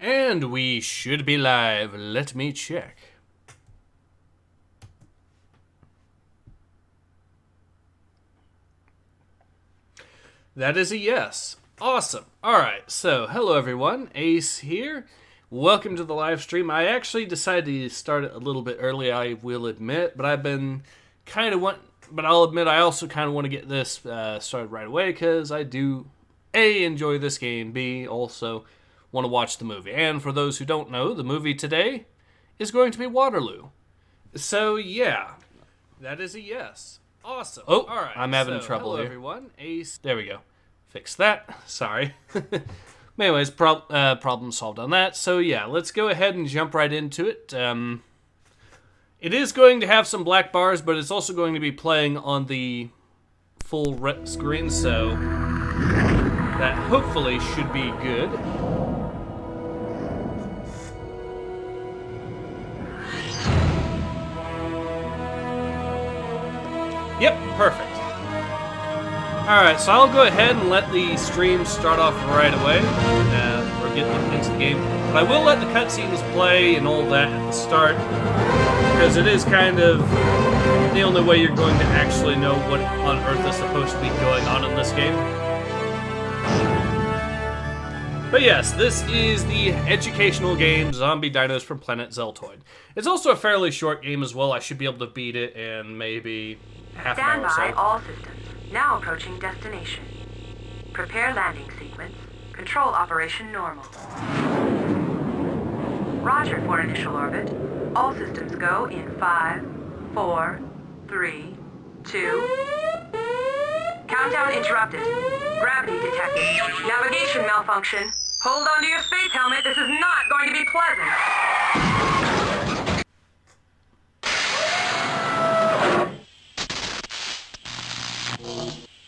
And we should be live. Let me check. That is a yes. Awesome. Alright, so hello everyone. Ace here. Welcome to the live stream. I actually decided to start it a little bit early, I will admit, but I've been kind of but I'll admit I also kind of want to get this started right away because I do A, enjoy this game, B, also want to watch the movie. And for those who don't know, the movie today is going to be Waterloo. So yeah, that is a yes. Awesome. Oh, all right. I'm having trouble here. Everyone. Ace. There we go. Fix that. Sorry. Anyways, problem solved on that. So yeah, let's go ahead and jump right into it. It is going to have some black bars, but it's also going to be playing on the full screen, so that hopefully should be good. Yep, perfect. Alright, so I'll go ahead and let the stream start off right away. We're getting into the game. But I will let the cutscenes play and all that at the start, because it is kind of the only way you're going to actually know what on earth is supposed to be going on in this game. But yes, this is the educational game, Zombie Dinos from Planet Zeltoid. It's also a fairly short game as well. I should be able to beat it in maybe half an hour or so. Stand by all systems. Now approaching destination. Prepare landing sequence. Control operation normal. Roger for initial orbit. All systems go in 5, 4, 3, 2... Countdown interrupted. Gravity detected. Navigation malfunction. Hold on to your space helmet. This is not going to be pleasant.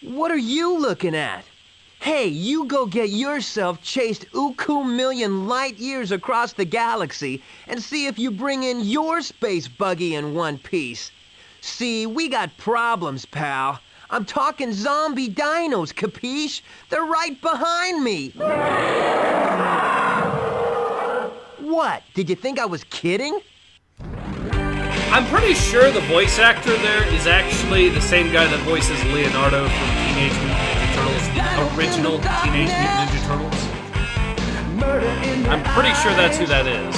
What are you looking at? Hey, you go get yourself chased uku million light years across the galaxy and see if you bring in your space buggy in one piece. See, we got problems, pal. I'm talking zombie dinos, capiche? They're right behind me. What? Did you think I was kidding? I'm pretty sure the voice actor there is actually the same guy that voices Leonardo from Teenage Mutant Ninja Turtles, the original Teenage Mutant Ninja Turtles. I'm pretty sure that's who that is.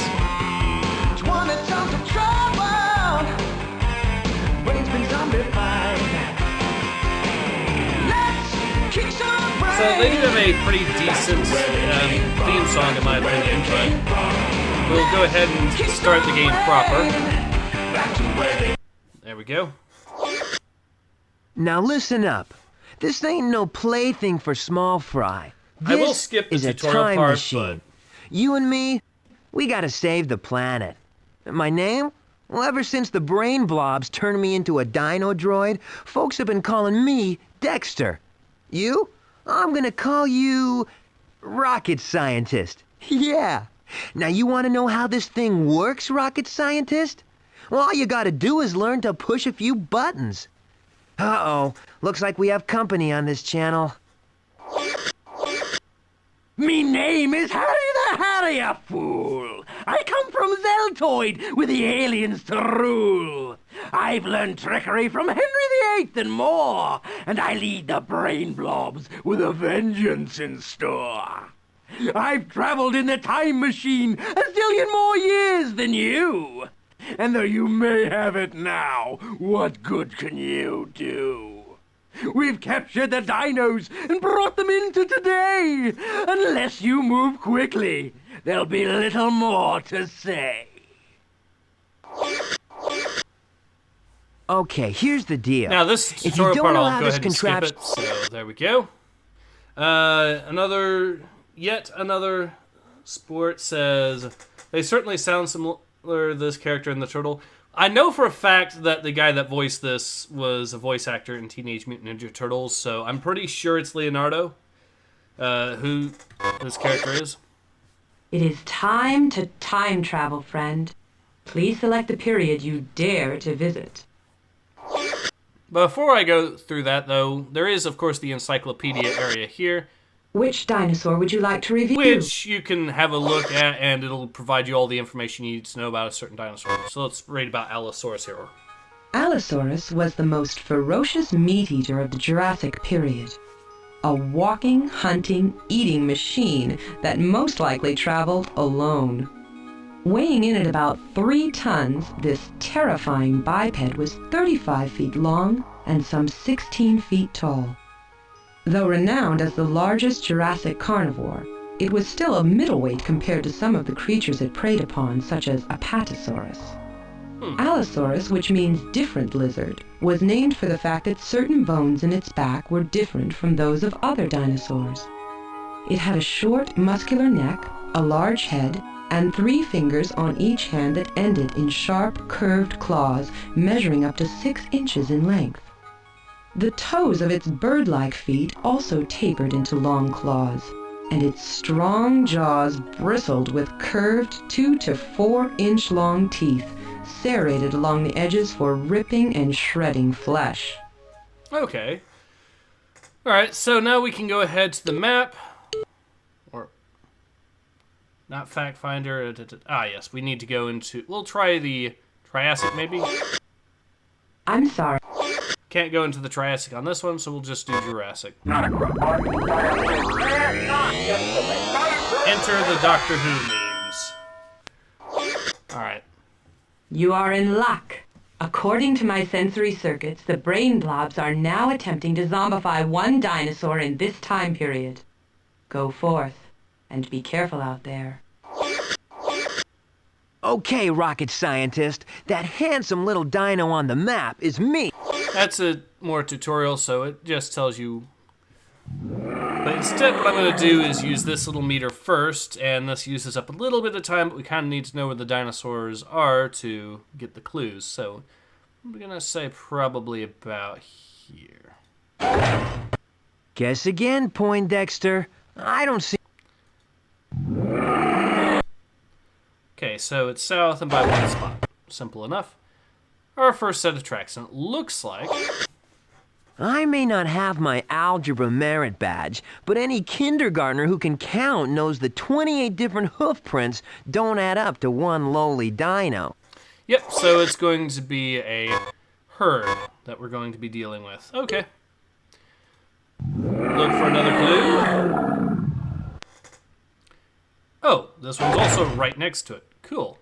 So they do have a pretty decent theme song in my opinion, but we'll go ahead and start the game proper. There we go. Now listen up. This ain't no plaything for small fry. I will skip the is a tutorial time part, machine. You and me, we gotta save the planet. My name? Well, ever since the brain blobs turned me into a dino droid, folks have been calling me Dexter. You? I'm gonna call you Rocket Scientist. Yeah. Now you wanna know how this thing works, Rocket Scientist? Well, all you gotta do is learn to push a few buttons. Uh-oh. Looks like we have company on this channel. Me name is Harry the Harrier, fool. I come from Zeltoid with the aliens to rule. I've learned trickery from Henry VIII and more, and I lead the brain blobs with a vengeance in store. I've traveled in the time machine a zillion more years than you. And though you may have it now, what good can you do? We've captured the dinos and brought them into today. Unless you move quickly, there'll be little more to say. Okay, here's the deal. Now this tutorial part, I'll go ahead and skip it. So there we go. Yet another sport says, they certainly sound similar, this character and the turtle. I know for a fact that the guy that voiced this was a voice actor in Teenage Mutant Ninja Turtles, so I'm pretty sure it's Leonardo, who this character is. It is time to time travel, friend. Please select the period you dare to visit. Before I go through that, though, there is, of course, the encyclopedia area here. Which dinosaur would you like to review? Which you can have a look at, and it'll provide you all the information you need to know about a certain dinosaur. So let's read about Allosaurus here. Allosaurus was the most ferocious meat-eater of the Jurassic period. A walking, hunting, eating machine that most likely traveled alone. Weighing in at about 3 tons, this terrifying biped was 35 feet long and some 16 feet tall. Though renowned as the largest Jurassic carnivore, it was still a middleweight compared to some of the creatures it preyed upon, such as Apatosaurus. Allosaurus, which means different lizard, was named for the fact that certain bones in its back were different from those of other dinosaurs. It had a short, muscular neck, a large head, and 3 fingers on each hand that ended in sharp, curved claws measuring up to 6 inches in length. The toes of its bird-like feet also tapered into long claws, and its strong jaws bristled with curved 2 to 4 inch long teeth, serrated along the edges for ripping and shredding flesh. Okay. Alright, so now we can go ahead to the map. Or, not fact finder. Yes, we need to go into... We'll try the Triassic, maybe? I'm sorry. Can't go into the Triassic on this one, so we'll just do Jurassic. Not a crowbar. Enter the Doctor Who memes. Alright. You are in luck. According to my sensory circuits, the brain blobs are now attempting to zombify one dinosaur in this time period. Go forth, and be careful out there. Okay, rocket scientist, that handsome little dino on the map is me. That's a more tutorial, so it just tells you. But instead, what I'm going to do is use this little meter first, and this uses up a little bit of time, but we kind of need to know where the dinosaurs are to get the clues. So I'm going to say probably about here. Guess again, Poindexter. I don't see... Okay, so it's south and by 1 spot. Simple enough. Our first set of tracks, and it looks like... I may not have my algebra merit badge, but any kindergartner who can count knows the 28 different hoof prints don't add up to one lowly dino. Yep, so it's going to be a herd that we're going to be dealing with. Okay. Look for another clue. Oh, this one's also right next to it. Cool.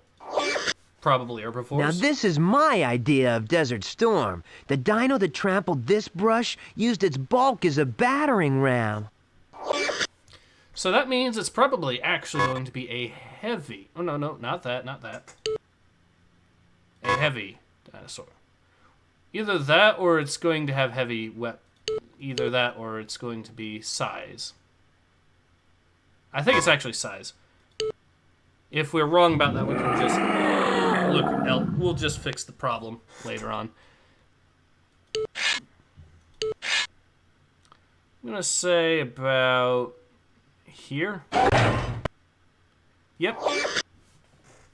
Probably herbivores. Now this is my idea of Desert Storm. The dino that trampled this brush used its bulk as a battering ram. So that means it's probably actually going to be a heavy... Oh, no, not that. A heavy dinosaur. Either that or it's going to have heavy Either that or it's going to be size. I think it's actually size. If we're wrong about that, we can just... we'll just fix the problem later on. I'm going to say about here. Yep.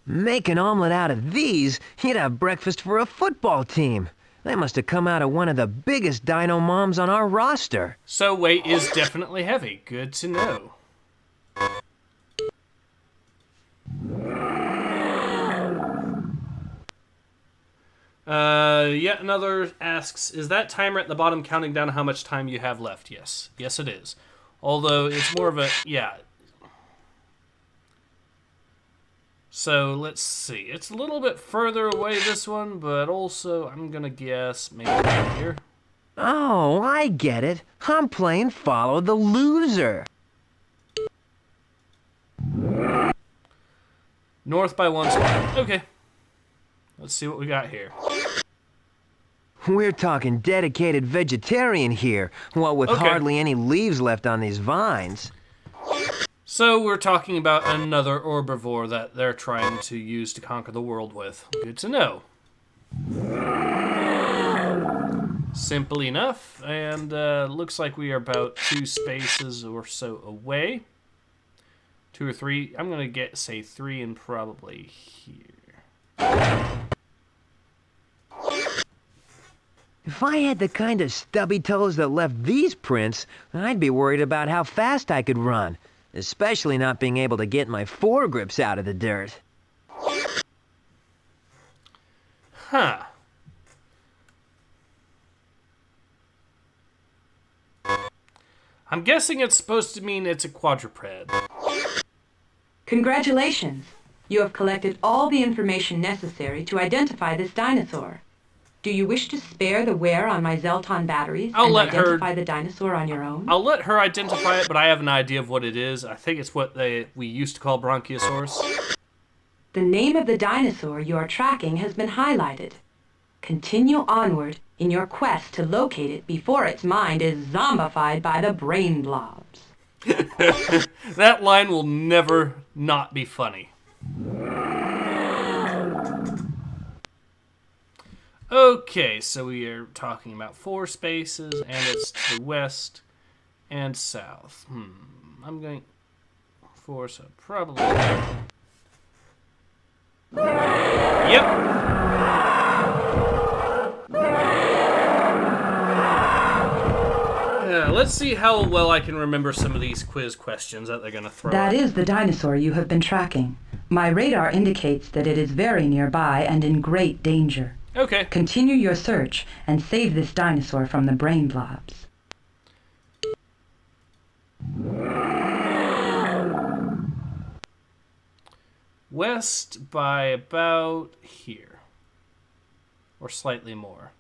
Make an omelet out of these, you'd have breakfast for a football team. They must have come out of one of the biggest dino moms on our roster. So weight is definitely heavy. Good to know. Yet another asks, is that timer at the bottom counting down how much time you have left? Yes. Yes, it is. Although it's more of a, yeah. So let's see. It's a little bit further away, this one, but also I'm going to guess maybe right here. Oh, I get it. I'm playing Follow the Loser. North by 1 spot. Okay. Let's see what we got here. We're talking dedicated vegetarian here, what with hardly any leaves left on these vines. So we're talking about another herbivore that they're trying to use to conquer the world with. Good to know. Simple enough, and looks like we are about 2 spaces or so away. 2 or 3. I'm going to say 3 and probably here. If I had the kind of stubby toes that left these prints, I'd be worried about how fast I could run, especially not being able to get my foregrips out of the dirt. Huh. I'm guessing it's supposed to mean it's a quadruped. Congratulations! You have collected all the information necessary to identify this dinosaur. Do you wish to spare the wear on my Zelton batteries and identify the dinosaur on your own? I'll let her identify it, but I have an idea of what it is. I think it's what we used to call Bronchiosaurus. The name of the dinosaur you are tracking has been highlighted. Continue onward in your quest to locate it before its mind is zombified by the brain blobs. That line will never not be funny. Okay, so we are talking about 4 spaces, and it's to the west and south. I'm going 4, so probably... Yep. Let's see how well I can remember some of these quiz questions that they're going to throw. That is the dinosaur you have been tracking. My radar indicates that it is very nearby and in great danger. Okay. Continue your search and save this dinosaur from the brain blobs. West by about here. Or slightly more.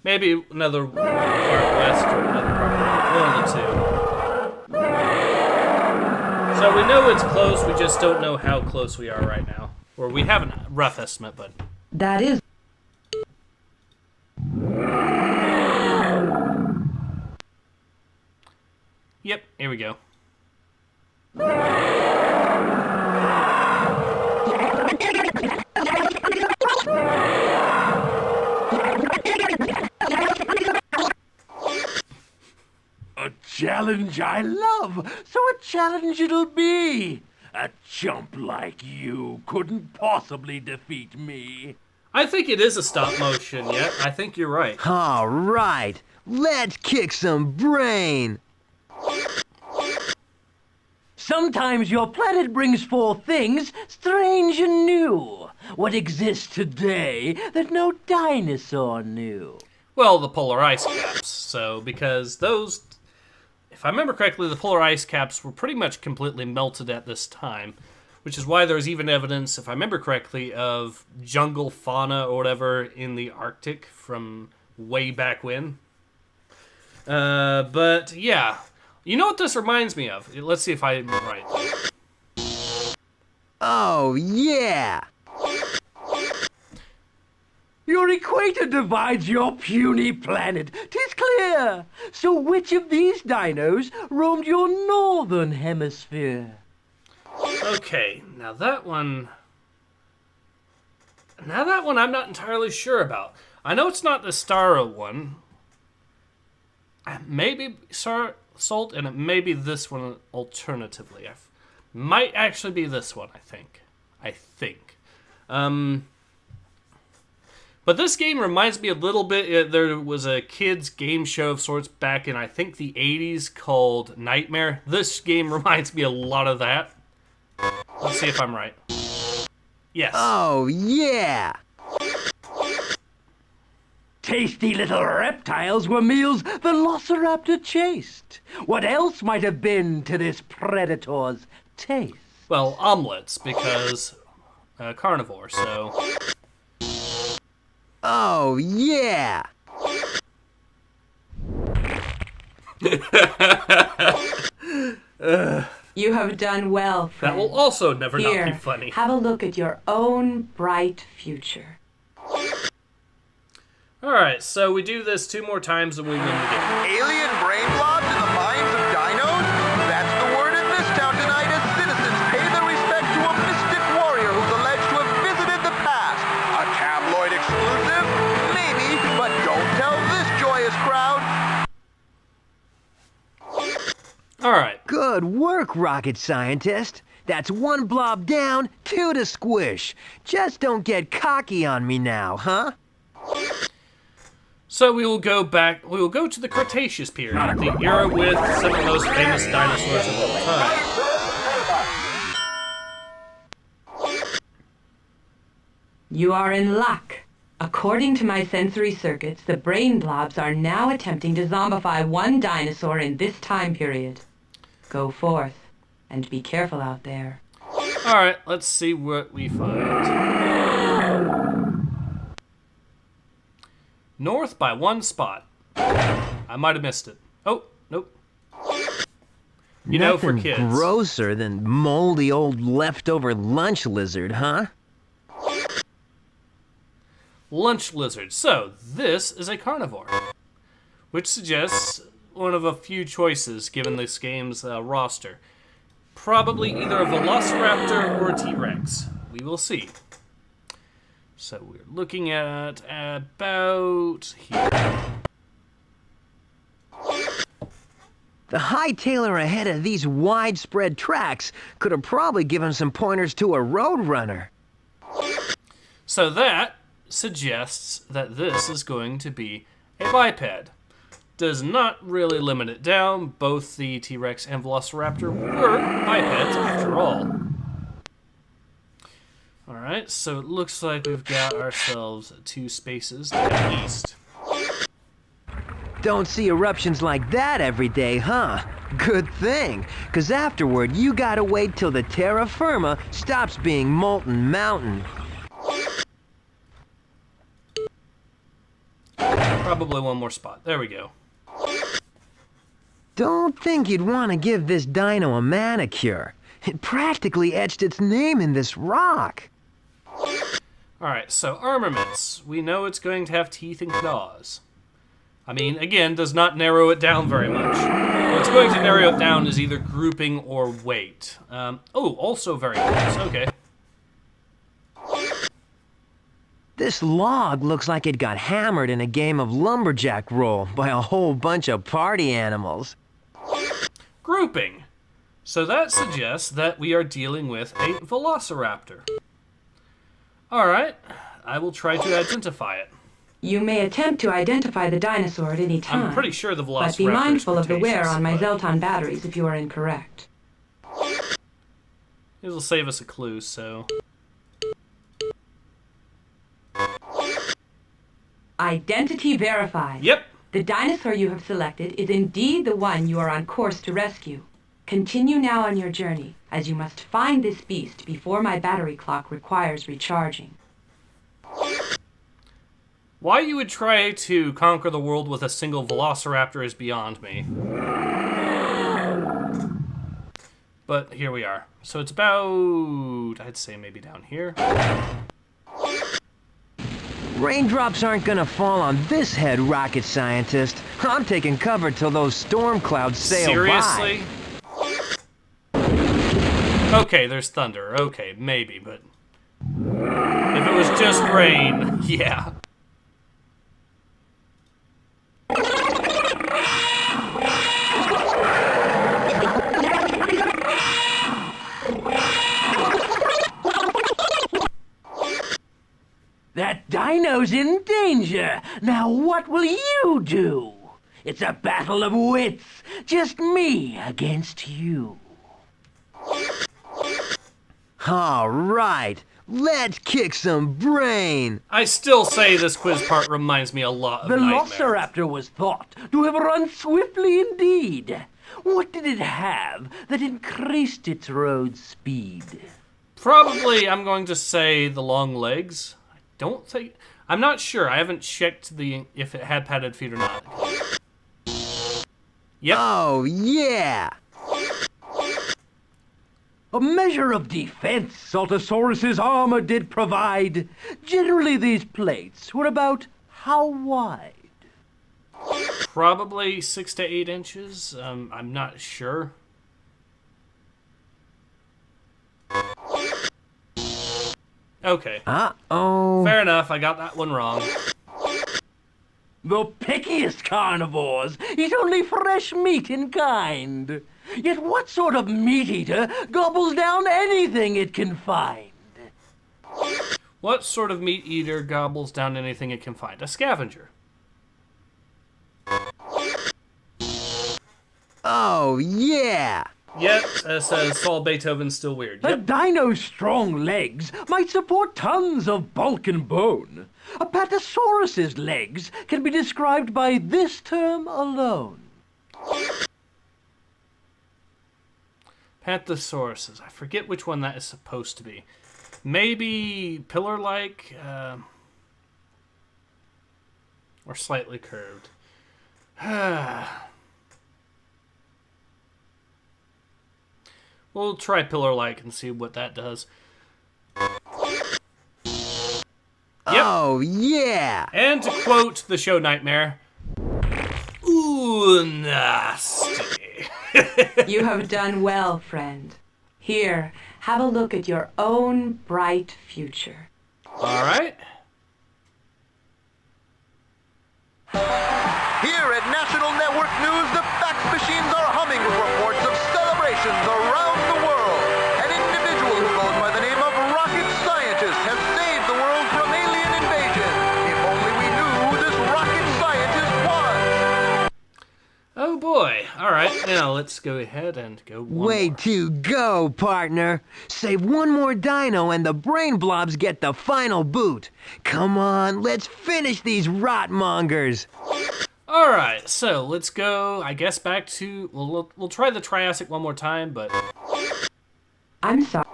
Maybe another part west or another part north. One of the two. So we know it's close, we just don't know how close we are right now. Or we have a rough estimate, but... That is... Yep, here we go. A challenge I love, so a challenge it'll be. A chump like you couldn't possibly defeat me. I think it is a stop motion yet. I think you're right. All right, let's kick some brain. Sometimes your planet brings forth things strange and new. What exists today that no dinosaur knew? Well, the polar ice caps. So, because those... If I remember correctly, the polar ice caps were pretty much completely melted at this time, which is why there's even evidence, if I remember correctly, of jungle fauna or whatever in the Arctic from way back when. But, yeah. You know what this reminds me of? Let's see if I'm right. Oh, yeah. Your equator divides your puny planet, 'tis clear. So which of these dinos roamed your northern hemisphere? Okay, now that one I'm not entirely sure about. I know it's not the Stara one. Maybe Salt, and it may be this one alternatively. Might actually be this one, I think. But this game reminds me a little bit. There was a kids' game show of sorts back in, I think, the 80s called Nightmare. This game reminds me a lot of that. Let's see if I'm right. Yes. Oh, yeah. Tasty little reptiles were meals the Velociraptor chased. What else might have been to this predator's taste? Well, omelets, because carnivore, so... Oh, yeah. You have done well, friend. That will also never Here, not be funny. have a look at your own bright future. Alright, so we do this 2 more times and we win the game. Alien brain blobs in the minds of dinos? That's the word in this town tonight as citizens pay their respect to a mystic warrior who's alleged to have visited the past. A tabloid exclusive? Maybe, but don't tell this joyous crowd. Alright. Good work, rocket scientist. That's 1 blob down, 2 to squish. Just don't get cocky on me now, huh? So we will go back, we will go to the Cretaceous period, the era with some of the most famous dinosaurs of all time. You are in luck. According to my sensory circuits, the brain blobs are now attempting to zombify one dinosaur in this time period. Go forth, and be careful out there. Alright, let's see what we find. North by 1 spot. I might have missed it. Oh, nope. You know, for Nothing kids. grosser than moldy old leftover lunch lizard, huh? Lunch lizard. So, this is a carnivore, which suggests one of a few choices given this game's roster. Probably either a Velociraptor or a T-Rex. We will see. So we're looking at about here. The hightailer ahead of these widespread tracks could have probably given some pointers to a roadrunner. So that suggests that this is going to be a biped. Does not really limit it down. Both the T-Rex and Velociraptor were bipeds after all. Alright, so it looks like we've got ourselves 2 spaces to the east. Don't see eruptions like that every day, huh? Good thing, 'cause afterward you gotta wait till the terra firma stops being molten mountain. Probably one more spot. There we go. Don't think you'd want to give this dino a manicure. It practically etched its name in this rock. Alright, so armaments. We know it's going to have teeth and claws. I mean, again, does not narrow it down very much. What's going to narrow it down is either grouping or weight. Oh, also very close. Okay. This log looks like it got hammered in a game of lumberjack roll by a whole bunch of party animals. Grouping. So that suggests that we are dealing with a Velociraptor. Alright, I will try to identify it. You may attempt to identify the dinosaur at any time. I'm pretty sure the Velociraptor but be mindful is of the wear Cretaceous, on my but Zelton batteries if you are incorrect. This will save us a clue, so... Identity verified. Yep. The dinosaur you have selected is indeed the one you are on course to rescue. Continue now on your journey, as you must find this beast before my battery clock requires recharging. Why you would try to conquer the world with a single Velociraptor is beyond me. But here we are. So it's about, I'd say maybe down here. Raindrops aren't gonna fall on this head, rocket scientist. I'm taking cover till those storm clouds sail Seriously? by. Okay, there's thunder. Okay, maybe, but... if it was just rain, yeah. That dino's in danger. Now what will you do? It's a battle of wits. Just me against you. All right, let's kick some brain. I still say this quiz part reminds me a lot of Nightmare. Velociraptor was thought to have run swiftly indeed. What did it have that increased its road speed? Probably, I'm going to say the long legs. I don't think... I'm not sure. I haven't checked if it had padded feet or not. Yep. Oh, yeah. A measure of defense Saltosaurus's armor did provide. Generally, these plates were about how wide? Probably 6 to 8 inches. I'm not sure. Okay. Uh-oh. Fair enough. I got that one wrong. The pickiest carnivores eat only fresh meat in kind. Yet what sort of meat-eater gobbles down anything it can find? What sort of meat eater gobbles down anything it can find? A scavenger. Oh, yeah! Yep, says Saul Beethoven's still weird. A Yep. dino's strong legs might support tons of bulk and bone. A patasaurus's legs can be described by this term alone. Panthosauruses. I forget which one that is supposed to be. Maybe pillar-like, or slightly curved. We'll try pillar-like and see what that does. Yep. Oh, yeah! And to quote the show Nightmare, ooh, nasty. You have done well, friend. Here, have a look at your own bright future. All right. Here at National Network News, the fax machines are humming with reports of celebrations around the world. An individual who goes by the name of Rocket Scientist has saved the world from alien invasion. If only we knew who this rocket scientist was. Oh boy. All right. Now let's go ahead and go one Way more. to go, partner. Save one more dino and the brain blobs get the final boot. Come on, let's finish these rotmongers. All right. So let's go. I guess back to we'll try the Triassic one more time, but I'm sorry.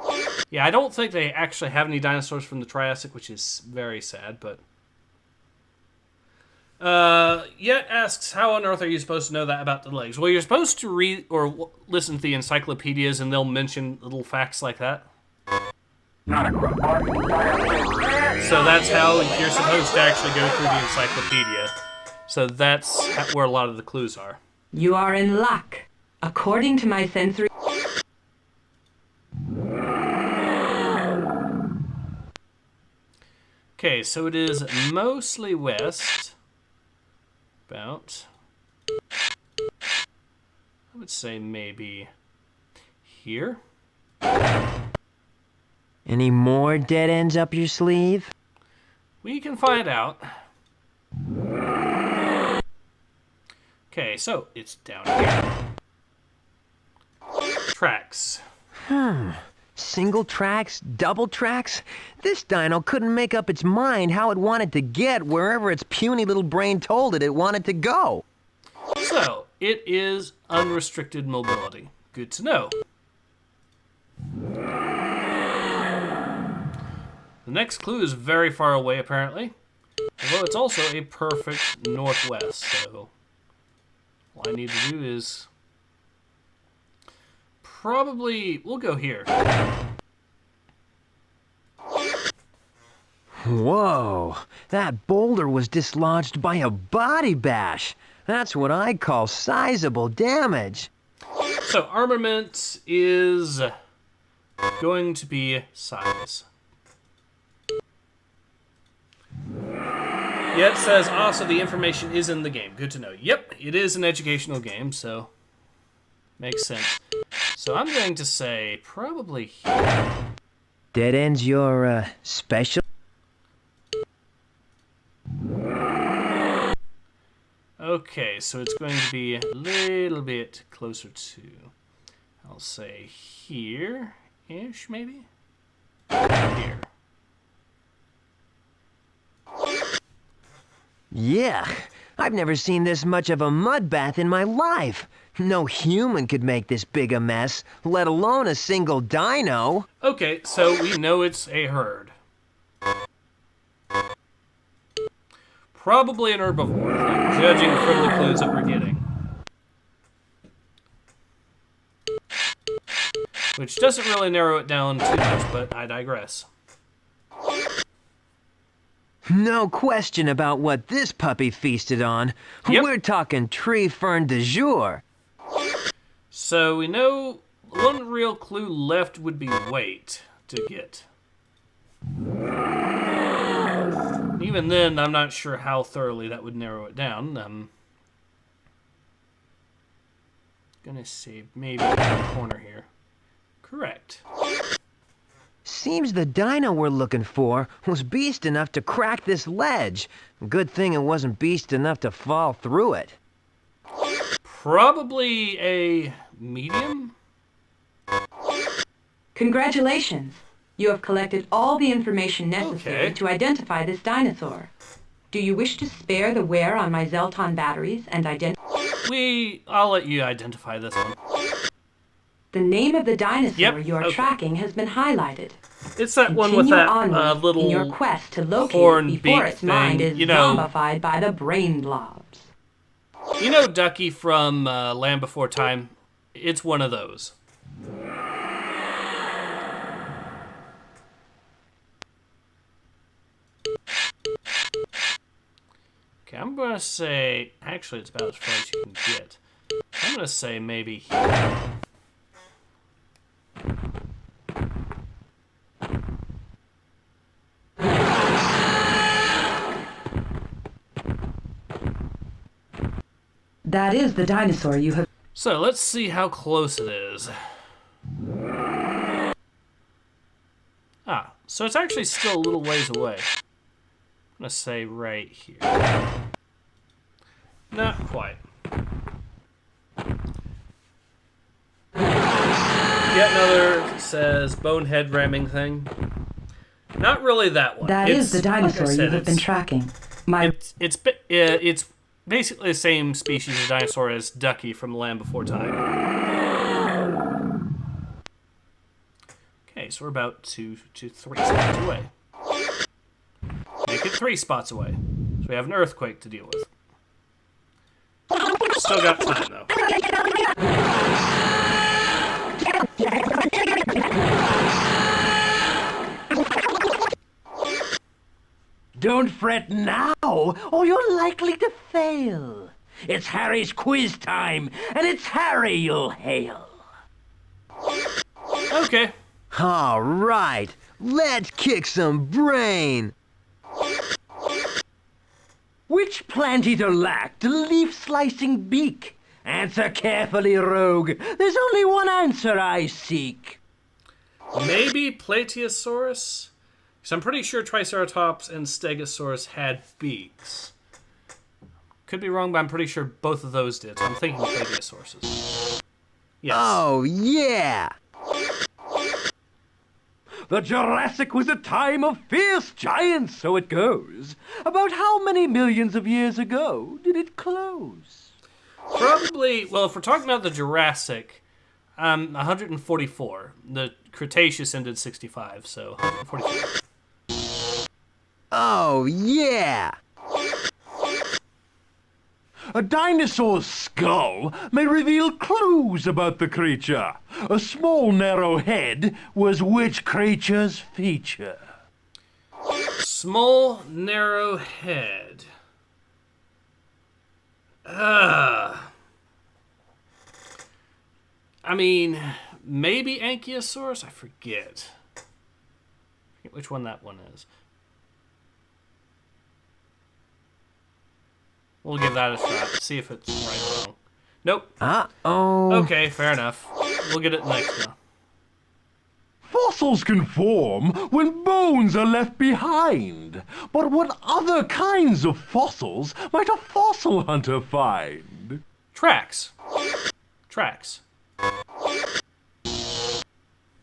yeah, I don't think they actually have any dinosaurs from the Triassic, which is very sad. But Yet asks, how on earth are you supposed to know that about the legs? Well, you're supposed to read or listen to the encyclopedias, and they'll mention little facts like that. So that's how you're supposed to actually go through the encyclopedia. So that's where a lot of the clues are. You are in luck. According to my sensory... Okay, so it is mostly west. About, I would say maybe here. Any more dead ends up your sleeve? We can find out. Okay, so it's down here. Tracks. Single tracks, double tracks? This dino couldn't make up its mind how it wanted to get wherever its puny little brain told it wanted to go. So, it is unrestricted mobility. Good to know. The next clue is very far away, apparently. Although it's also a perfect northwest, so all I need to do is probably, we'll go here. Whoa, that boulder was dislodged by a body bash. That's what I call sizable damage. So armament is going to be size. Yeah, it says also the information is in the game. Good to know. Yep, it is an educational game, so makes sense. So I'm going to say probably here. Dead ends your, special? Okay, so it's going to be a little bit closer to, I'll say here-ish, maybe? Here. Yeah, I've never seen this much of a mud bath in my life. No human could make this big a mess, let alone a single dino. Okay, so we know it's a herd. Probably an herbivore, judging from the clues that we're getting. Which doesn't really narrow it down too much, but I digress. No question about what this puppy feasted on. Yep. We're talking tree fern du jour. So we know one real clue left would be weight to get. Even then, I'm not sure how thoroughly that would narrow it down. Gonna see, maybe in the corner here. Correct. Seems the dino we're looking for was beast enough to crack this ledge. Good thing it wasn't beast enough to fall through it. Probably a medium? Congratulations. You have collected all the information necessary to identify this dinosaur. Do you wish to spare the wear on my Zelton batteries and identify... I'll let you identify this one. The name of the dinosaur you are okay. tracking has been highlighted. It's that one with that little in your quest to locate horn it before beak its mind thing, is you know. zombified by the brain blobs. You know Ducky from Land Before Time? It's one of those. Okay, I'm going to say... Actually, it's about as far as you can get. I'm going to say maybe here. That is the dinosaur you have... So, let's see how close it is. Ah, so it's actually still a little ways away. I'm going to say right here. Not quite. Yet another says bonehead ramming thing. Not really that one. That is the dinosaur like I said, you have been tracking. It's basically the same species of dinosaur as Ducky from Land Before Time. Okay, so we're about 2 to 3 spots away. Make it 3 spots away. So we have an earthquake to deal with. Still got time, though. Don't fret now, or you're likely to fail. It's Harry's quiz time, and it's Harry you'll hail. Okay. All right, let's kick some brain. Which plant eater lacked a leaf-slicing beak? Answer carefully, rogue. There's only one answer I seek. Maybe Plateosaurus? Because I'm pretty sure Triceratops and Stegosaurus had beaks. Could be wrong, but I'm pretty sure both of those did. So I'm thinking Plateosauruses. Yes. Oh, yeah. The Jurassic was a time of fierce giants, so it goes. About how many millions of years ago did it close? Probably, well, if we're talking about the Jurassic, 144. The Cretaceous ended 65, so 144. Oh, yeah. A dinosaur's skull may reveal clues about the creature. A small, narrow head was which creature's feature? Small, narrow head. I mean, maybe Ankylosaurus? I forget. Which one that one is. We'll give that a shot. See if it's right or wrong. Nope. Uh-oh. Okay, fair enough. We'll get it next one. Fossils can form when bones are left behind. But what other kinds of fossils might a fossil hunter find? Tracks. Tracks.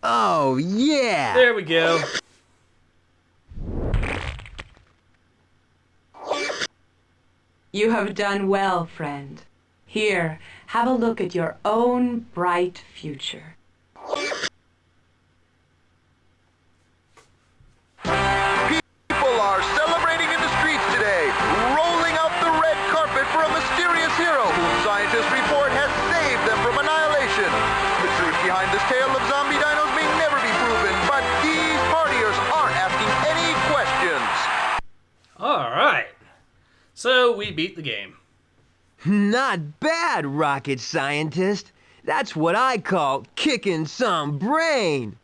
Oh, yeah. There we go. You have done well, friend. Here, have a look at your own bright future. People are celebrating in the streets today, rolling out the red carpet for a mysterious hero whom scientists report has saved them from annihilation. The truth behind this tale of zombie dinos may never be proven, but these partiers aren't asking any questions. All right. So we beat the game. Not bad, rocket scientist. That's what I call kicking some brain.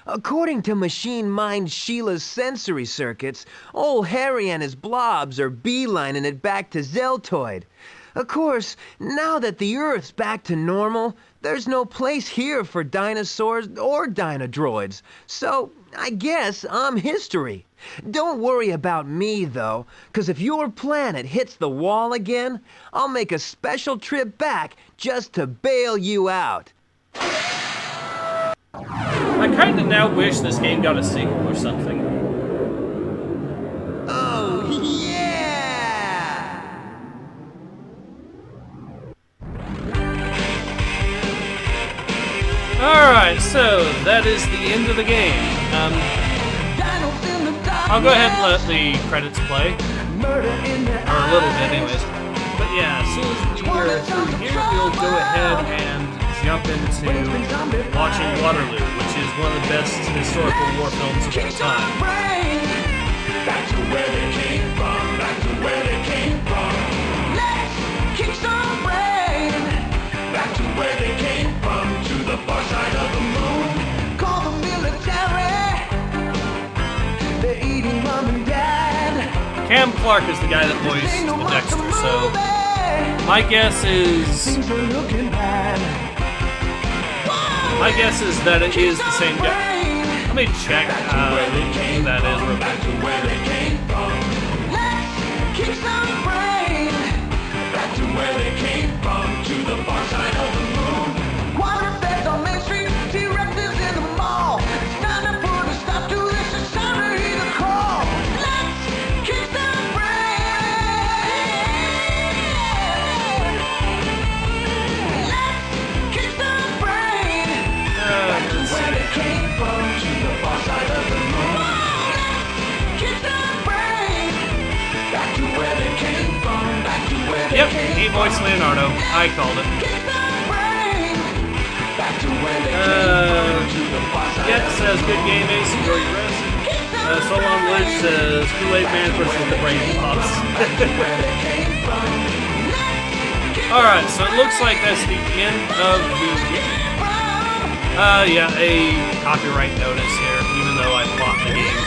According to Machine Mind Sheila's sensory circuits, old Harry and his blobs are beelining it back to Zeltoid. Of course, now that the Earth's back to normal, there's no place here for dinosaurs or dinodroids. So, I guess I'm history. Don't worry about me, though, 'cause if your planet hits the wall again, I'll make a special trip back just to bail you out. I kind of now wish this game got a sequel or something. Oh, yeah! Alright, so that is the end of the game. I'll go ahead and let the credits play. Or a little bit anyways. But yeah, as soon as we are through here, we'll go ahead and jump into watching Waterloo, which is one of the best historical war films of all time. Back to where they came from, back to where they came from. Let's kick some brain. Back to where they came from, to the far side of the moon. Call the military. They're eating mom and dad. Cam Clark is the guy that voiced Dexter, so my guess is that it is the same guy. Let me check who that is real quick. Where they came from. Let's kick some brain. Back to where they came from, to the far side of the moon. Water beds on Main Street, T-Rexes in the mall. It's time to put a stop to this, it's time to hear the call. Let's kick some brain. Let's kick some brain. Back to where they came from, to the far side of the moon. Yep, he voiced Leonardo. I called it. Yeah, it says good game, Ace. Enjoy your rest. So long, Liz says Kool-Aid Man versus the Brain Pops. Alright, so it looks like that's the end of the game. Yeah, a copyright notice here, even though I bought the game,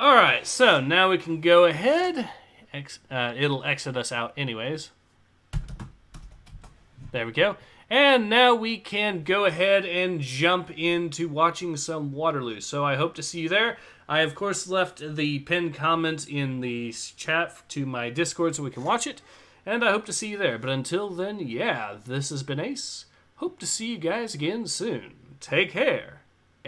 so. Alright, so now we can go ahead. It'll exit us out anyways. There we go. And now we can go ahead and jump into watching some Waterloo. So I hope to see you there. I, of course, left the pinned comment in the chat to my Discord so we can watch it. And I hope to see you there. But until then, yeah, this has been Ace. Hope to see you guys again soon. Take care.